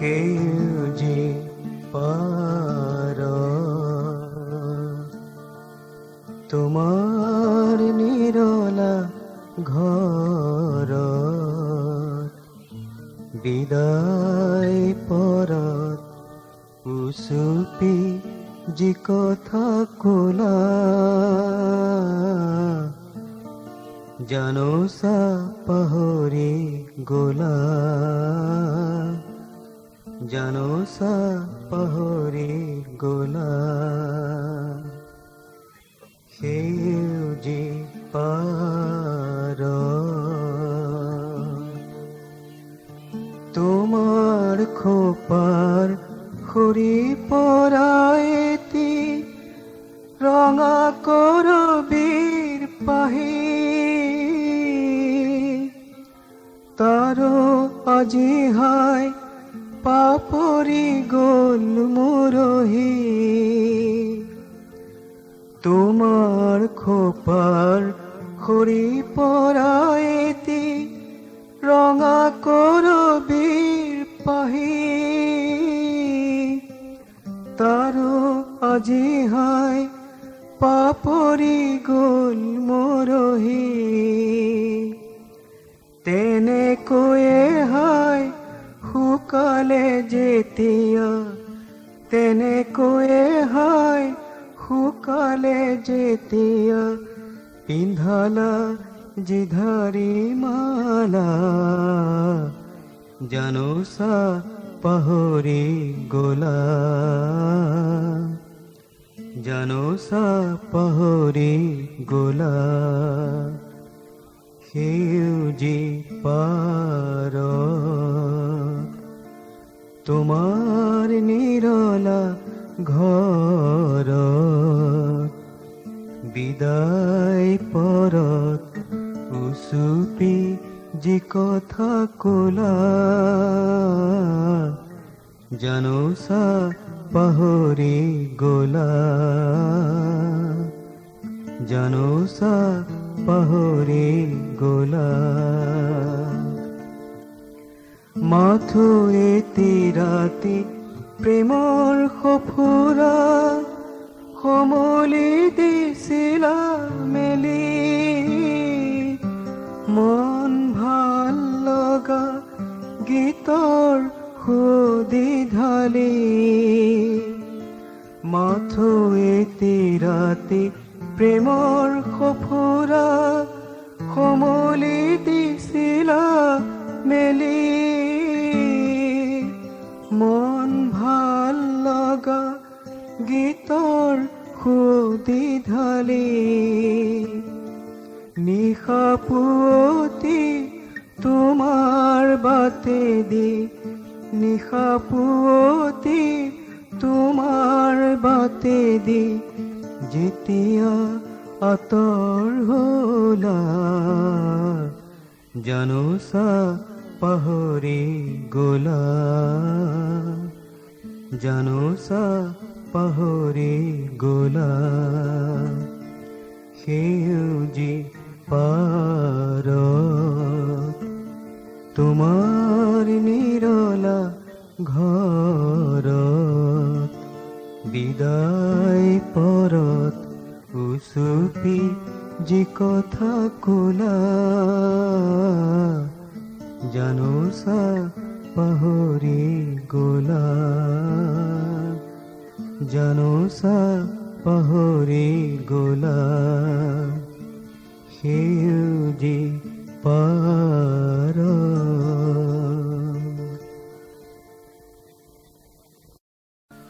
সেউজী পাৰ তোমাৰ নিৰলা ঘৰত বিদায় পৰত উচুপি যি কথা ক'লা জানোচা পাহৰি গ'লা জানোচা পাহৰি গ'লা সেউজী পাৰ তোমাৰ খোপাৰ সৰি পৰা এটি ৰঙা কৰবীৰ পাহি তাৰো আজি হাই পাপৰি গ'ল মৰহি তোমাৰ খোপাৰ সৰি পৰা এটি ৰঙা কৰবীৰ পাহি তাৰো আজি হাই পাপৰি গ'ল মৰহি তেনেকৈয়ে হাই শুকালে যেতিয়া তেনেকৈয়ে হাই শুকালে যেতিয়া পিন্ধালা জিধাৰী মালা জানোচা পাহৰি গ'লা জানোচা পাহৰি গ'লা সেউজী পাৰ তোমাৰ নিৰলা ঘৰত বিদায় পৰত উচুপি যি কথা ক'লা জানোচা পাহৰি গ'লা জানোচা পাহৰি গ'লা মাথো এটি ৰাতি প্ৰেমৰ সফুৰা সমলি দিছিলা মেলি মন ভাল লগা গীতৰ সুদি ঢালি মাথো এটি ৰাতি প্ৰেমৰ সফুৰা সমলি দিছিলা মেলি মন ভাল লগা গীতৰ সুদি ঢালি নিশা পুৱতি তোমাৰ বাটেদি নিশা পুৱতি তোমাৰ বাটেদি যেতিয়া আঁতৰ হ'লা জানোচা পাহৰি গ'লা জানোচা পাহৰি গ'লা সেউজী পাৰ তোমাৰ নিৰলা ঘৰত বিদায় পৰত উচুপি যি কথা ক'লা জানোচা পাহৰি গ'লা জানোচা পাহৰি গ'লা।